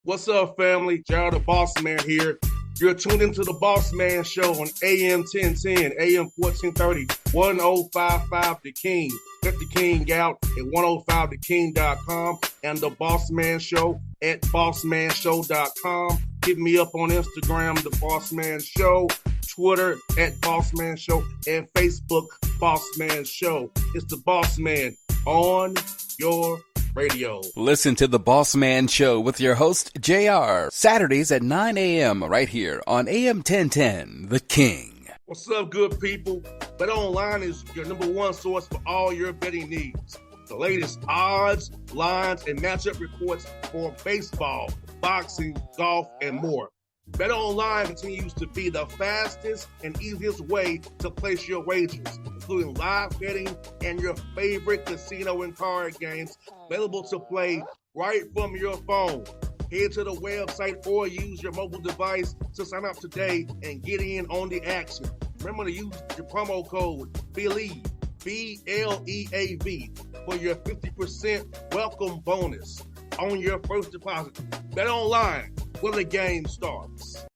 What's up, family? Gerald the Bossman here. You're tuned into the Bossman Show on AM 1010, AM 1430, 1055 The King. Let the King out at 105theking.com and the Bossman Show at bossmanshow.com. Hit me up on Instagram, the Bossman Show, Twitter at Bossman Show, and Facebook, Bossman Show. It's the Bossman on your radio. Listen to the Bossman Show with your host, JR, Saturdays at 9 a.m. right here on AM 1010, The King. What's up, good people? BetOnline is your number one source for all your betting needs. The latest odds, lines, and matchup reports for baseball, boxing, golf, and more. BetOnline continues to be the fastest and easiest way to place your wagers, including live betting and your favorite casino and card games available to play right from your phone. Head to the website or use your mobile device to sign up today and get in on the action. Remember to use your promo code BELIEVE, B-L-E-A-V, for your 50% welcome bonus on your first deposit. BetOnline, where the game starts.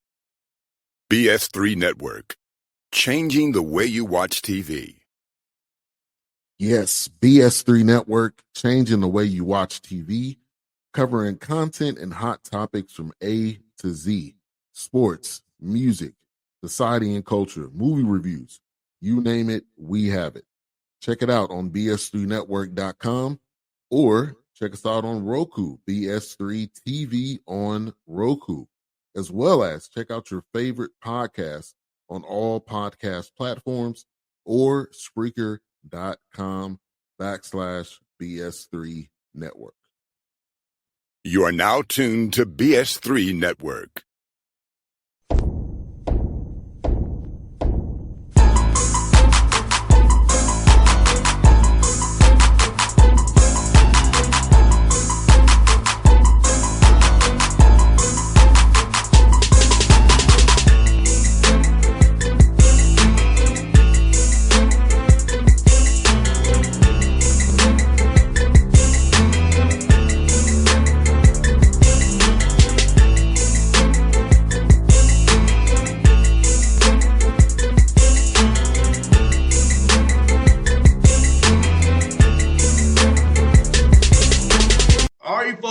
BS3 Network, changing the way you watch TV. Yes, BS3 Network, changing the way you watch TV, covering content and hot topics from A to Z, sports, music, society and culture, movie reviews, you name it, we have it. Check it out on bs3network.com or check us out on Roku, BS3 TV on Roku, as well as check out your favorite podcast on all podcast platforms or Spreaker.com/BS3 Network. You are now tuned to BS3 Network.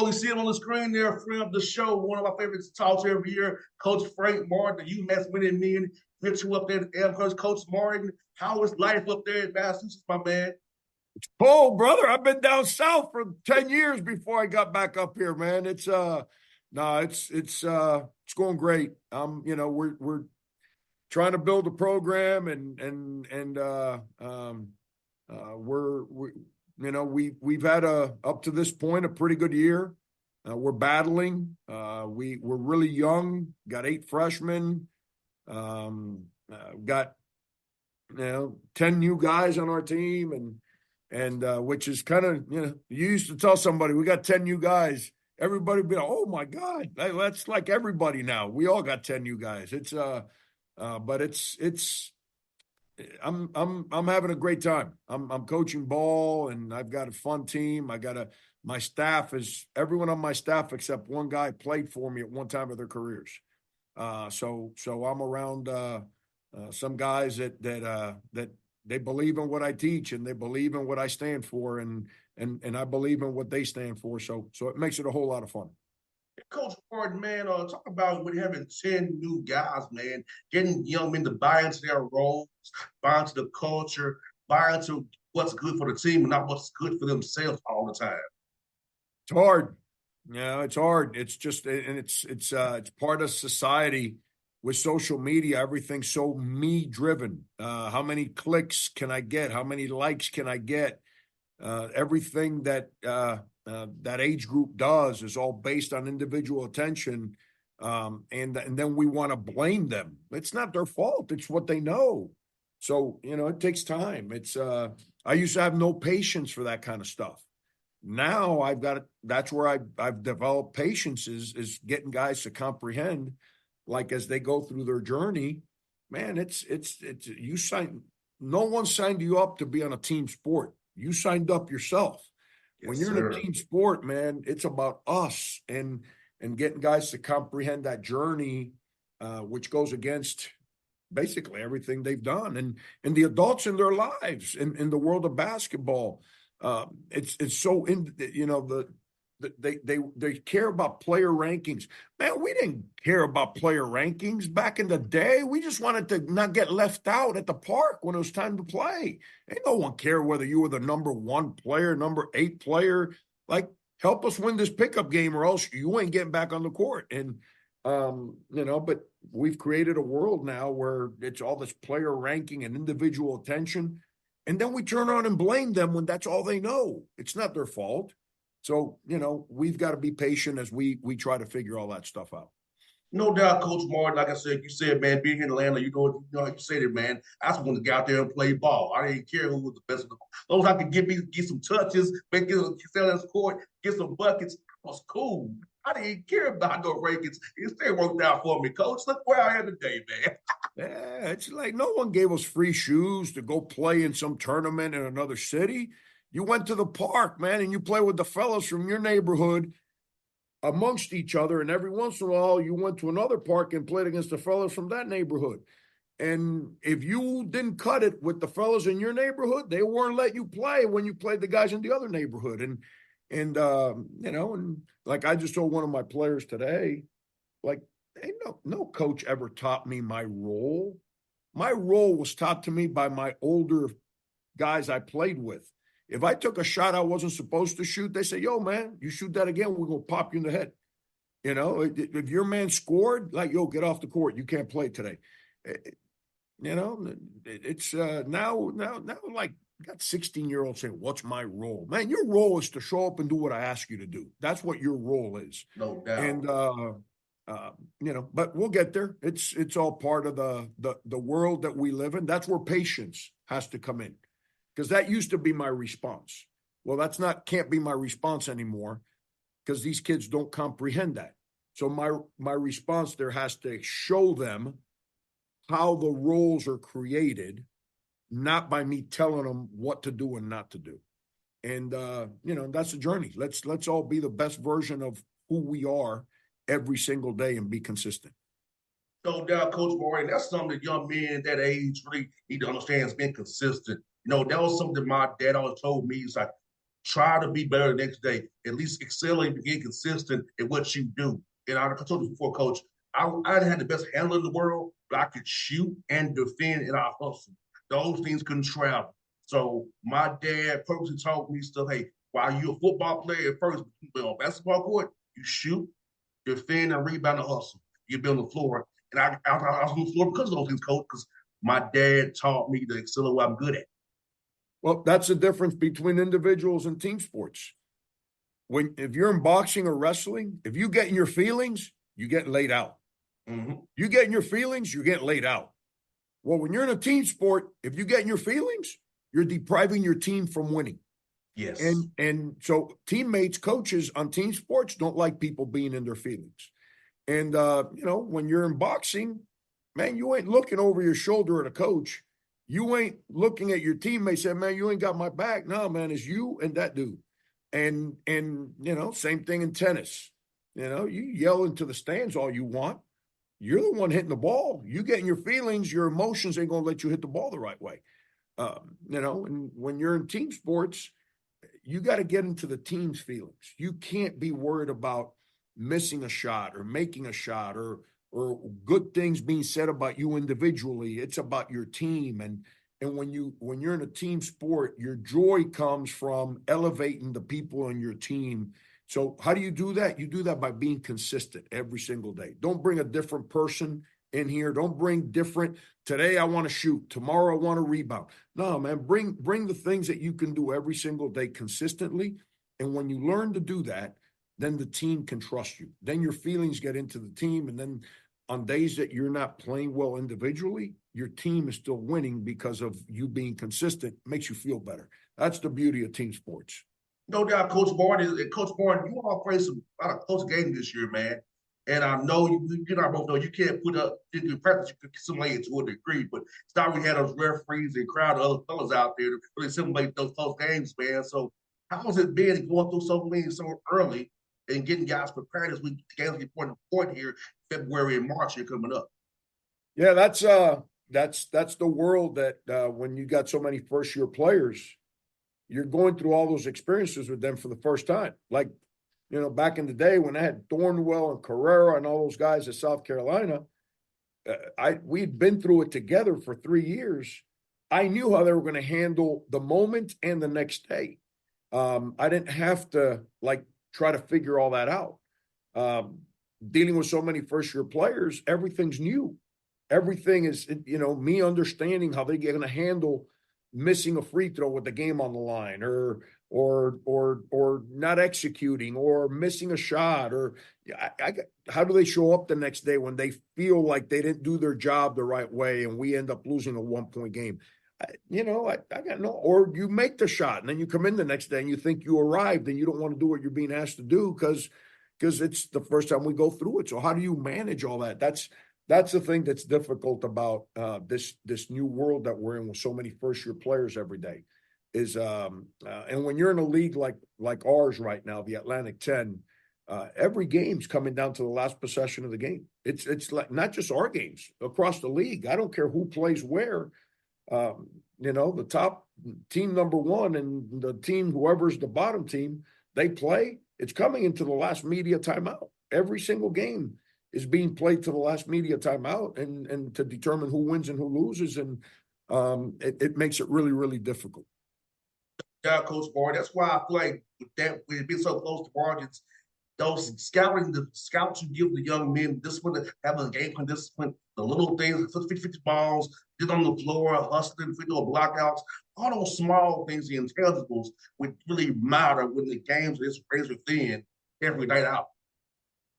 You see him on the screen there, friend of the show, one of my favorites to talk to every year, Coach Frank Martin, the UMass winning men. Hit you up there at the Coach Martin. How is life up there in Massachusetts, my man? It's cold, brother. I've been down south for 10 years before I got back up here, man. It's going great. We're trying to build a program and we've had up to this point a pretty good year. We're battling. We're really young. Got 8 freshmen. Got 10 new guys on our team, and which is kind of you used to tell somebody we got 10 new guys. Everybody would be like, oh my God, that's like everybody now. We all got 10 new guys. I'm having a great time. I'm coaching ball, and I've got a fun team. My staff is everyone on my staff except one guy played for me at one time of their careers. So I'm around some guys that they believe in what I teach, and they believe in what I stand for, and I believe in what they stand for. So it makes it a whole lot of fun. Coach Martin, man, talk about when having 10 new guys, man, getting young men to buy into their roles, buy into the culture, buy into what's good for the team and not what's good for themselves all the time. It's hard. It's hard. It's just, and it's part of society with social media. Everything's so me driven. How many clicks can I get? How many likes can I get? Everything that age group does is all based on individual attention. And then we want to blame them. It's not their fault. It's what they know. So, it takes time. I used to have no patience for that kind of stuff. Now that's where I've developed patience is getting guys to comprehend, like as they go through their journey, man, it's no one signed you up to be on a team sport. You signed up yourself. Yes, when you're in a team sport, man, it's about us. And and getting guys to comprehend that journey, which goes against basically everything they've done, and the adults in their lives in the world of basketball. It's so they care about player rankings. Man, we didn't care about player rankings back in the day. We just wanted to not get left out at the park when it was time to play. Ain't no one care whether you were the number 1 player, number 8 player. Like, help us win this pickup game or else you ain't getting back on the court. And but we've created a world now where it's all this player ranking and individual attention. And then we turn around and blame them when that's all they know. It's not their fault. So, we've got to be patient as we try to figure all that stuff out. No doubt, Coach Martin. Like I said, you said, man, being here in Atlanta, you know how you said it, man. I just wanted to get out there and play ball. I didn't care who was the best. As long as I could get some touches, get on the court, get some buckets, it was cool. I didn't care about no rankings. It still worked out for me, Coach. Look where I am today, man. Yeah, it's like no one gave us free shoes to go play in some tournament in another city. You went to the park, man, and you play with the fellas from your neighborhood amongst each other. And every once in a while, you went to another park and played against the fellas from that neighborhood. And if you didn't cut it with the fellas in your neighborhood, they weren't letting you play when you played the guys in the other neighborhood. And like I just told one of my players today, like, hey, no coach ever taught me my role. My role was taught to me by my older guys I played with. If I took a shot I wasn't supposed to shoot, they say, yo, man, you shoot that again, we're going to pop you in the head. If your man scored, like, yo, get off the court. You can't play today. It's now like, got 16-year-olds saying, what's my role? Man, your role is to show up and do what I ask you to do. That's what your role is. No doubt. And, but we'll get there. It's all part of the world that we live in. That's where patience has to come in. Because that used to be my response. Well, can't be my response anymore because these kids don't comprehend that. So my response there has to show them how the roles are created, not by me telling them what to do and not to do. And, that's a journey. Let's all be the best version of who we are every single day and be consistent. No doubt, Coach Martin. That's something that young men that age really need to understand is being consistent. That was something my dad always told me. It's like, try to be better the next day. At least excel and being consistent in what you do. And I told you before, Coach, I didn't have the best handler in the world, but I could shoot and defend in our hustle. Those things couldn't travel. So my dad purposely taught me stuff. Hey, while you're a football player at first, but on basketball court, you shoot, defend, and rebound and hustle. You be on the floor. And I was on the floor because of those things, Coach, because my dad taught me to excel at what I'm good at. Well, that's the difference between individuals and team sports. If you're in boxing or wrestling, if you get in your feelings, you get laid out. Mm-hmm. You get in your feelings, you get laid out. Well, when you're in a team sport, if you get in your feelings, you're depriving your team from winning. Yes. And so teammates, coaches on team sports don't like people being in their feelings. And, when you're in boxing, man, you ain't looking over your shoulder at a coach. You ain't looking at your teammates saying, man, you ain't got my back. No, man, it's you and that dude. And same thing in tennis. You yell into the stands all you want. You're the one hitting the ball. You get in your feelings, your emotions ain't going to let you hit the ball the right way. And when you're in team sports, you got to get into the team's feelings. You can't be worried about missing a shot or making a shot or good things being said about you individually. It's about your team. And when you're in a team sport, your joy comes from elevating the people on your team. So how do you do that? You do that by being consistent every single day. Don't bring a different person in here. Don't bring different. Today I want to shoot. Tomorrow I want to rebound. No, man, bring the things that you can do every single day consistently. And when you learn to do that, then the team can trust you. Then your feelings get into the team. And then on days that you're not playing well individually, your team is still winning because of you being consistent. It makes you feel better. That's the beauty of team sports. No doubt, Coach Martin. Coach Martin, you all played a lot of close games this year, man. And I know you and I both know you can't put up in practice. You can simulate it to a degree, but it's not we had those referees and crowd of other fellas out there to really simulate those close games, man. So how has it been going through so many so early? and getting guys prepared as we get to the point here, February and March here coming up. Yeah, that's the world that when you got so many first year players, you're going through all those experiences with them for the first time. Like, back in the day when I had Thornwell and Carrera and all those guys at South Carolina, we'd been through it together for 3 years. I knew how they were going to handle the moment and the next day. I didn't have to try to figure all that out. Dealing with so many first year players, everything's new. Everything is, me understanding how they're going to handle missing a free throw with the game on the line, or not executing, or missing a shot, or how do they show up the next day when they feel like they didn't do their job the right way and we end up losing a 1-point game? I got no. Or you make the shot and then you come in the next day and you think you arrived and you don't want to do what you're being asked to do because it's the first time we go through it. So how do you manage all that? That's the thing that's difficult about this new world that we're in with so many first year players every day. And when you're in a league like ours right now, the Atlantic 10, every game's coming down to the last possession of the game. It's like not just our games across the league. I don't care who plays where. The top team number one and the team, whoever's the bottom team, they play. It's coming into the last media timeout. Every single game is being played to the last media timeout and to determine who wins and who loses. And it makes it really, really difficult. Yeah, Coach Barr. That's why I feel like with it being so close to margins, those the scouts you give the young men discipline, having a game plan discipline, the little things, 50 balls, get on the floor, hustling, free throw blockouts, all those small things, the intangibles, would really matter when the games is razor thin every night out.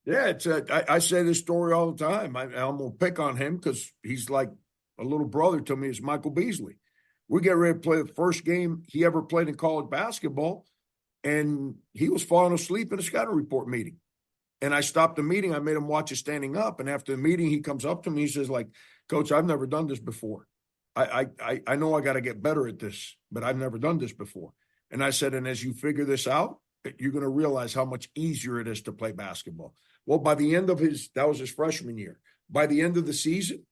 Yeah, I say this story all the time. I'm going to pick on him because he's like a little brother to me. It's Michael Beasley. We get ready to play the first game he ever played in college basketball, and he was falling asleep in a scouting report meeting. And I stopped the meeting. I made him watch it standing up. And after the meeting, he comes up to me. He says, Coach, I've never done this before. I know I got to get better at this, but I've never done this before. And I said, and as you figure this out, you're going to realize how much easier it is to play basketball. Well, by the end of that was his freshman year. By the end of the season,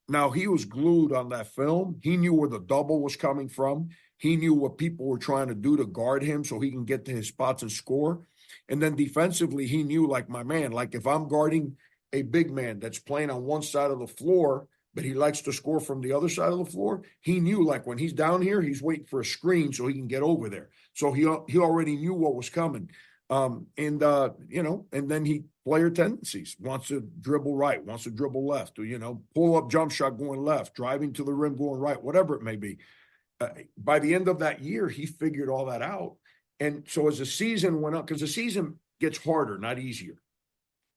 now he was glued on that film. He knew where the double was coming from. He knew what people were trying to do to guard him so he can get to his spots and score. And then defensively, he knew, my man, if I'm guarding a big man that's playing on one side of the floor, but he likes to score from the other side of the floor, he knew, when he's down here, he's waiting for a screen so he can get over there. So he already knew what was coming. And then he player tendencies, wants to dribble right, wants to dribble left, pull up jump shot going left, driving to the rim going right, whatever it may be. By the end of that year, he figured all that out. And so as the season went on, because the season gets harder, not easier,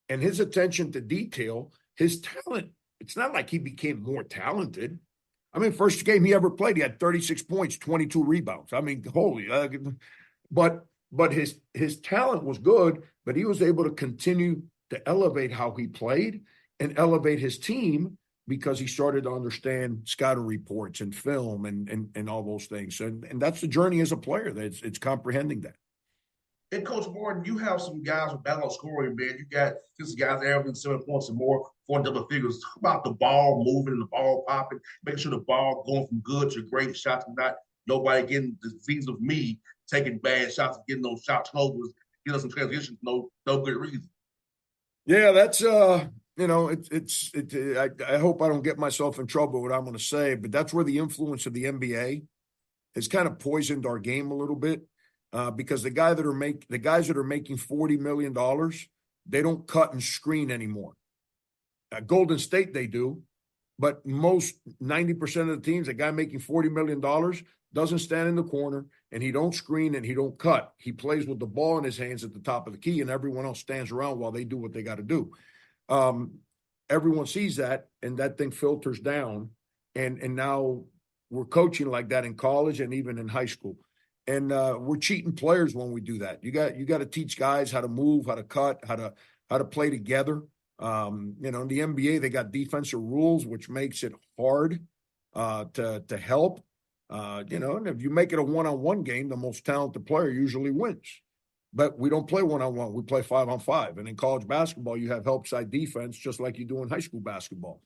and his attention to detail, his talent, it's not like he became more talented. I mean, first game he ever played, he had 36 points, 22 rebounds. I mean, but his talent was good, but he was able to continue to elevate how he played and elevate his team because he started to understand scouting reports and film and all those things. And that's the journey as a player. It's comprehending that. And Coach Morton, you have some guys with battle scoring, man. You got these guys averaging 7 points and more, 4 double figures. Talk about the ball moving and the ball popping, making sure the ball going from good to great shots and not nobody getting the disease of me taking bad shots and getting those shot turnovers, getting us in transition for no good reason. Yeah, that's I hope I don't get myself in trouble with what I'm going to say, but that's where the influence of the NBA has kind of poisoned our game a little bit. Because the guys that are making $40 million, they don't cut and screen anymore. Golden State, they do, but most 90% of the teams, the guy making $40 million doesn't stand in the corner and he don't screen and he don't cut. He plays with the ball in his hands at the top of the key and everyone else stands around while they do what they got to do. Everyone sees that and that thing filters down. And now we're coaching like that in college and even in high school. And we're cheating players when we do that. You got to teach guys how to move, how to cut, how to play together. In the NBA, they got defensive rules, which makes it hard to help. And if you make it a one-on-one game, the most talented player usually wins. but we don't play one-on-one. We play 5-on-5. And in college basketball, you have help side defense just like you do in high school basketball.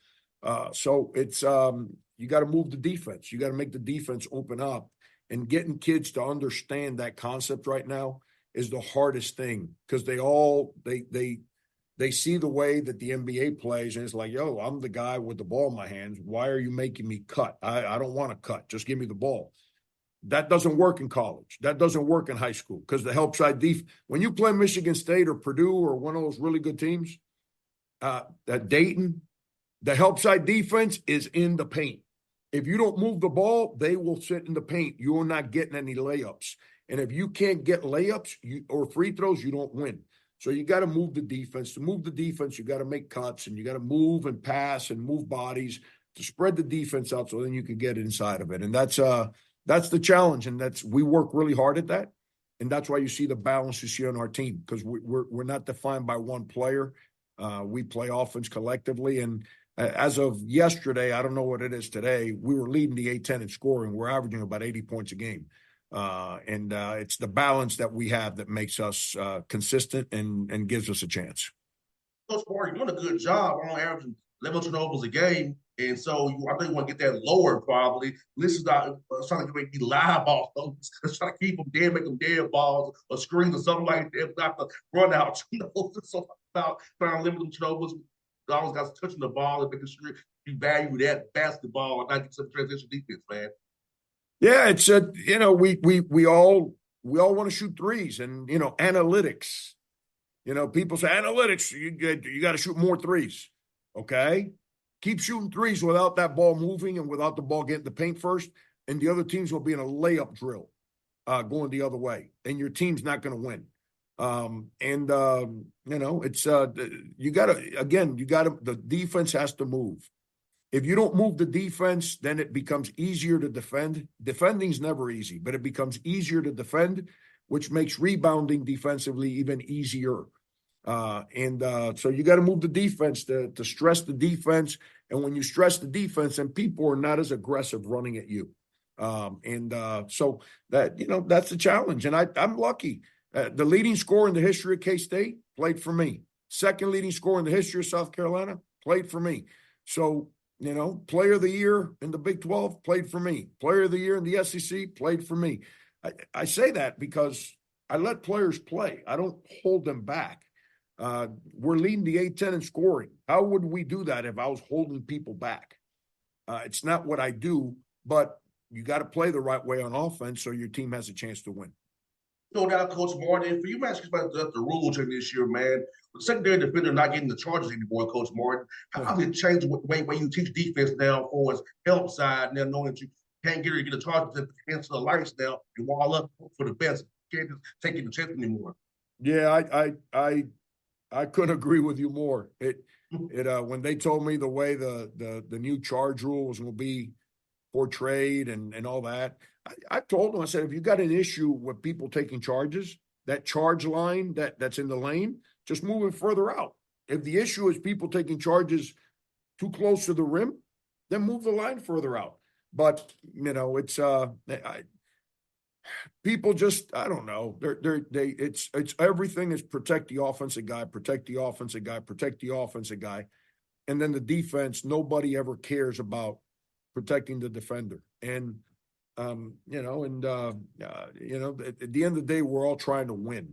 So it's you got to move the defense. You got to make the defense open up. And getting kids to understand that concept right now is the hardest thing, because they see the way that the NBA plays, and it's like, yo, I'm the guy with the ball in my hands. Why are you making me cut? I don't want to cut. Just give me the ball. That doesn't work in college. That doesn't work in high school, because the help side defense, when you play Michigan State or Purdue or one of those really good teams, at Dayton, the help side defense is in the paint. If you don't move the ball, they will sit in the paint. You're not getting any layups. And if you can't get layups or free throws, you don't win. So you got to move the defense. To move the defense, you got to make cuts, and you got to move and pass and move bodies to spread the defense out, so then you can get inside of it. And that's the challenge, and we work really hard at that. And that's why you see the balance you see on our team, because we're not defined by one player. We play offense collectively, and as of yesterday, I don't know what it is today, we were leading the A-10 in scoring. We're averaging about 80 points a game. And it's the balance that we have that makes us consistent and gives us a chance. Coach Mark, you're doing a good job on averaging 11 turnovers a game. And so I think you want to get that lower probably. This is not trying to make me live balls. Let's try to keep them dead, make them dead balls or screens or something like that. Not to run out. So about trying to limit them turnovers. Always got touching the ball and making sure you value that basketball and not get some transition defense, man. Yeah, it's we all want to shoot threes, and analytics. People say analytics, you got to shoot more threes. Okay, keep shooting threes without that ball moving and without the ball getting the paint first, and the other teams will be in a layup drill, going the other way, and your team's not going to win. It's the defense has to move. If you don't move the defense, then it becomes easier to defend. Defending's never easy, but it becomes easier to defend, which makes rebounding defensively even easier. So you got to move the defense to stress the defense. And when you stress the defense, then people are not as aggressive running at you. So that's the challenge. And I'm lucky. The leading scorer in the history of K-State played for me. Second leading scorer in the history of South Carolina played for me. So, player of the year in the Big 12 played for me. Player of the year in the SEC played for me. I say that because I let players play. I don't hold them back. We're leading the A-10 in scoring. How would we do that if I was holding people back? It's not what I do, but you got to play the right way on offense so your team has a chance to win. No doubt, Coach Martin. For you, man, about the rule change this year, man. The secondary defender not getting the charges anymore, Coach Martin. How did it change the way you teach defense now for his help side, now knowing that you can't get a charge to answer the lights now and wall up for the best? You can't just take it the chance anymore. Yeah, I couldn't agree with you more. When they told me the way the new charge rule was going to be portrayed and all that, I told them, I said, if you got an issue with people taking charges, that charge line that's in the lane, just move it further out. If the issue is people taking charges too close to the rim, then move the line further out. But it's people just, I don't know. It's everything is protect the offensive guy, protect the offensive guy, protect the offensive guy, and then the defense. Nobody ever cares about protecting the defender. And at the end of the day, we're all trying to win,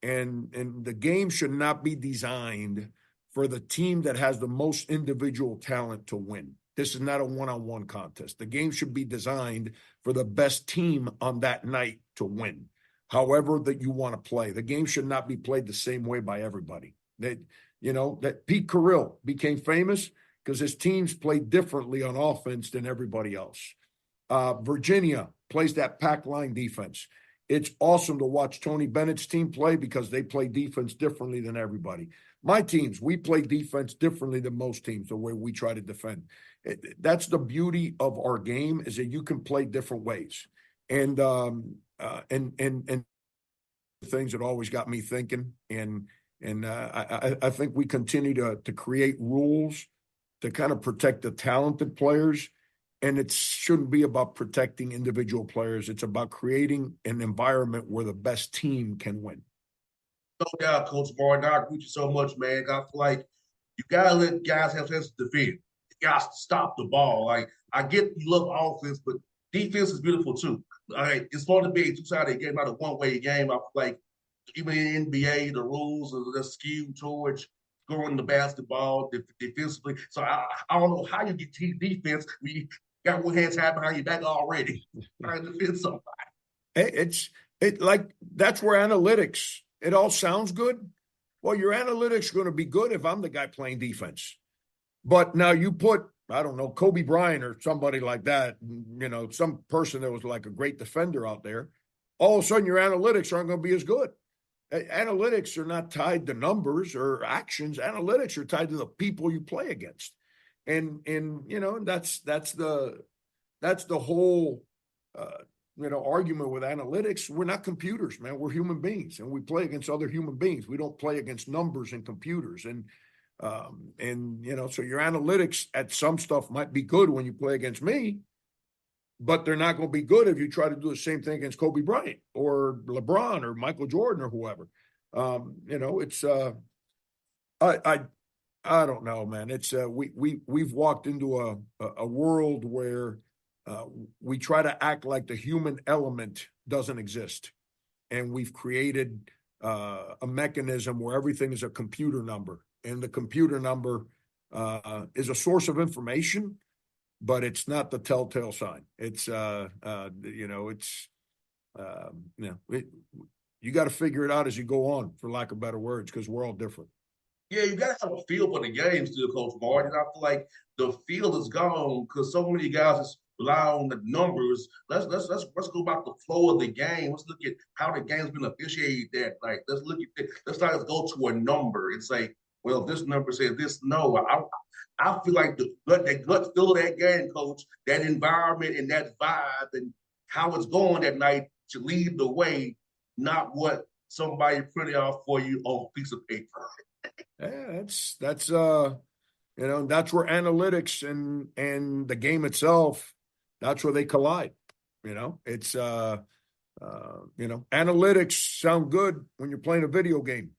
and the game should not be designed for the team that has the most individual talent to win. This is not a one-on-one contest. The game should be designed for the best team on that night to win, however that you want to play. The game should not be played the same way by everybody. That Pete Carrill became famous because his teams played differently on offense than everybody else. Virginia plays that pack line defense. It's awesome to watch Tony Bennett's team play because they play defense differently than everybody. My teams, we play defense differently than most teams, the way we try to defend. That's the beauty of our game, is that you can play different ways. And things that always got me thinking. And I think we continue to create rules to kind of protect the talented players. And it shouldn't be about protecting individual players. It's about creating an environment where the best team can win. No doubt, Coach Martin. I agree with you so much, man. I feel like you gotta let guys have a chance to defend. You gotta stop the ball. Like I get you love offense, but defense is beautiful too. All right, it's supposed to be a two-sided game, not a one-way game. I feel like even in the NBA, the rules are skewed towards scoring the basketball defensively. So I don't know how you get to defense when you got one hand tied behind your back already trying to defend somebody. It like that's where analytics. It all sounds good. Well, your analytics are going to be good if I'm the guy playing defense. But now you put, I don't know, Kobe Bryant or somebody like that, some person that was like a great defender out there. All of a sudden, your analytics aren't going to be as good. Analytics are not tied to numbers or actions. Analytics are tied to the people you play against, and that's the whole argument with analytics. We're not computers, man. We're human beings, and we play against other human beings. We don't play against numbers and computers, and so your analytics at some stuff might be good when you play against me, but they're not going to be good if you try to do the same thing against Kobe Bryant or LeBron or Michael Jordan or whoever. It's I don't know, man. It's we've walked into a world where we try to act like the human element doesn't exist, and we've created a mechanism where everything is a computer number, and the computer number is a source of information, but it's not the telltale sign. It's you got to figure it out as you go on, for lack of better words, because we're all different. Yeah, you got to have a feel for the game still, Coach Martin. I feel like the feel is gone because so many guys just rely on the numbers. Let's go about the flow of the game. Let's look at how the game's been officiated. That like let's look at let's not just go to a number and say, well, this number says this. No, I feel like the gut feel of that game, Coach, that environment and that vibe and how it's going that night to lead the way, not what somebody printed out for you on a piece of paper. Yeah, that's where analytics and the game itself, that's where they collide. It's analytics sound good when you're playing a video game.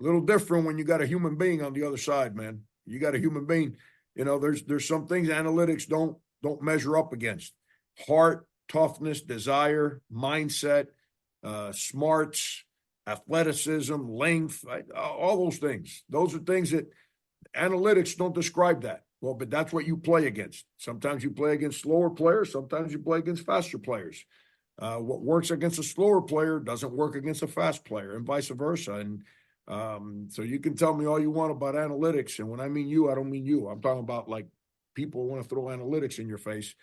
A little different when you got a human being on the other side, man. You got a human being. There's some things analytics don't measure up against. Heart, toughness, desire, mindset, smarts, athleticism, length, all those things. Those are things that analytics don't describe that. Well, but that's what you play against. Sometimes you play against slower players. Sometimes you play against faster players. What works against a slower player doesn't work against a fast player, and vice versa. And so you can tell me all you want about analytics. And when I mean you, I don't mean you. I'm talking about like people want to throw analytics in your face.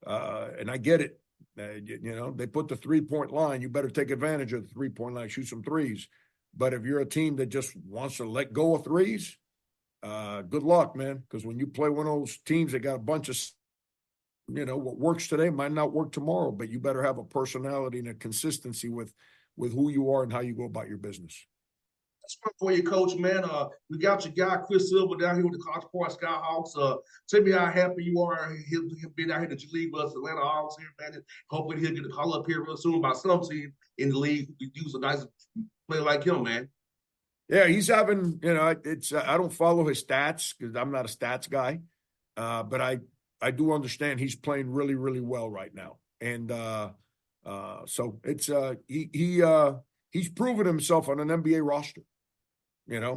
And I get it. They put the 3-point line. You better take advantage of the 3-point line, shoot some threes. But if you're a team that just wants to let go of threes, good luck, man. Because when you play one of those teams that got a bunch of, what works today might not work tomorrow, but you better have a personality and a consistency with who you are and how you go about your business. That's one for you, Coach, man. We got your guy, Chris Silver, down here with the College Park Skyhawks. Tell me how happy you are him being out here that you leave us, Atlanta Hawks here, man. And hopefully he'll get a call up here real soon by some team in the league who could use a nice player like him, man. Yeah, he's having, I don't follow his stats because I'm not a stats guy, but I do understand he's playing really, really well right now. And so it's he's proven himself on an NBA roster.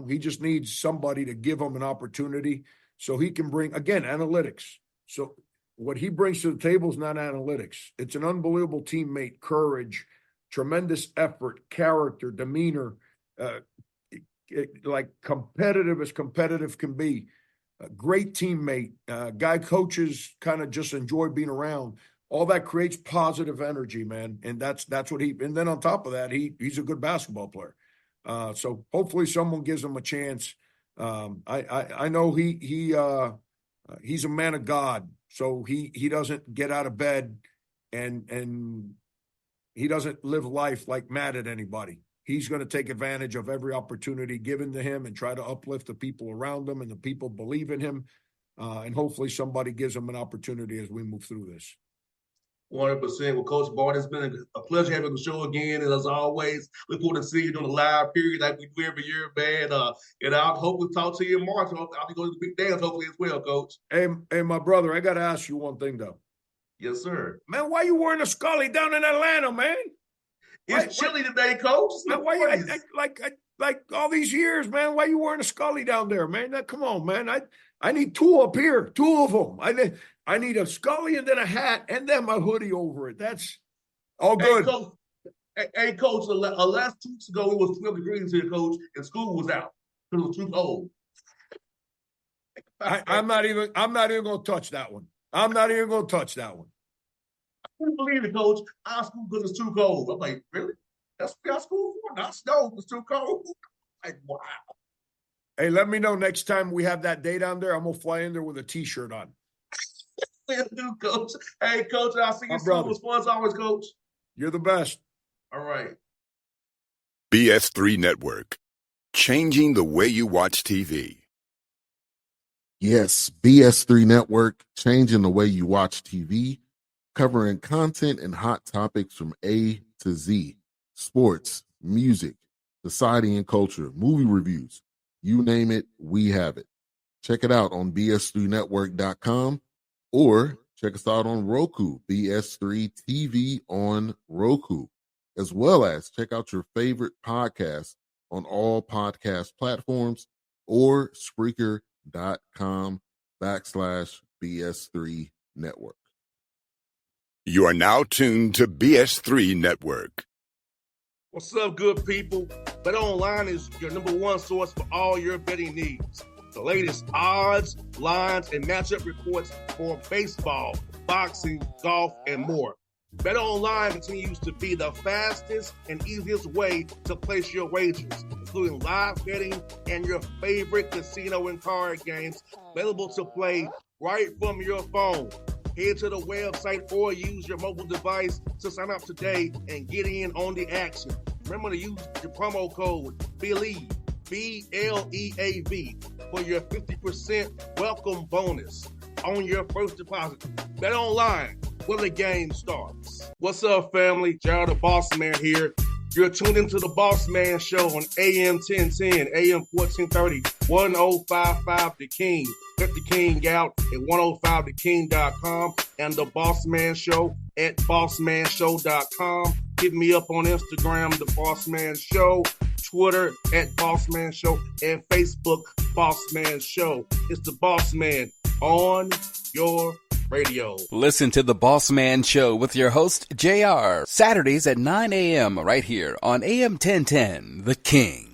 He just needs somebody to give him an opportunity so he can bring, again, analytics. So what he brings to the table is not analytics. It's an unbelievable teammate, courage, tremendous effort, character, demeanor, like competitive as competitive can be. A great teammate, guy coaches kind of just enjoy being around. All that creates positive energy, man. And that's what and then on top of that, he's a good basketball player. So hopefully someone gives him a chance. I know he's a man of God, so he doesn't get out of bed and he doesn't live life like mad at anybody. He's going to take advantage of every opportunity given to him and try to uplift the people around him, and the people believe in him. And hopefully somebody gives him an opportunity as we move through this. 100% with Coach Bart. It's been a pleasure having the show again. And as always, look forward to seeing you during the live period like we do every year, man. And I hope we'll talk to you in March. I'll be going to the big dance hopefully as well, Coach. Hey, my brother, I got to ask you one thing, though. Yes, sir. Man, why you wearing a Scully down in Atlanta, man? It's chilly today, Coach. Man, why like all these years, man? Why you wearing a Scully down there, man? Now, come on, man. I need two up here, two of them. I need a Scully and then a hat and then my hoodie over it. That's all good. Hey, Coach, last 2 weeks ago, it was 12 degrees here, Coach, and school was out because it was too cold. I'm not even going to touch that one. I'm not even going to touch that one. I couldn't believe it, Coach. Our school because it's too cold. I'm like, really? That's what our school for? Not snow. It's too cold. Like, wow. Hey, let me know next time we have that day down there. I'm going to fly in there with a T-shirt on. Do, Coach. Hey, Coach, I'll see you soon. It was fun as always, Coach. You're the best. All right. BS3 Network. Changing the way you watch TV. Yes, BS3 Network, changing the way you watch TV, covering content and hot topics from A to Z. Sports, music, society and culture, movie reviews. You name it, we have it. Check it out on bs3network.com or check us out on Roku, BS3 TV on Roku, as well as check out your favorite podcasts on all podcast platforms or Spreaker.com/BS3 Network. You are now tuned to BS3 Network. What's up, good people? Bet Online is your number one source for all your betting needs. The latest odds, lines, and matchup reports for baseball, boxing, golf, and more. Bet Online continues to be the fastest and easiest way to place your wagers, including live betting and your favorite casino and card games available to play right from your phone. Head to the website or use your mobile device to sign up today and get in on the action. Remember to use your promo code BELIEVE, BLEAV, for your 50% welcome bonus on your first deposit. Bet Online, where the game starts. What's up, family? Jared the Bossman here. You're tuned into the Bossman Show on AM 1010, AM 1430, 1055 The King. Check The King out at 105theking.com and the Bossman Show at bossmanshow.com. Hit me up on Instagram, The Bossman Show, Twitter at Bossman Show, and Facebook, Bossman Show. It's the Bossman on your radio. Listen to the Bossman Show with your host, JR, Saturdays at 9 a.m. right here on AM 1010, The King.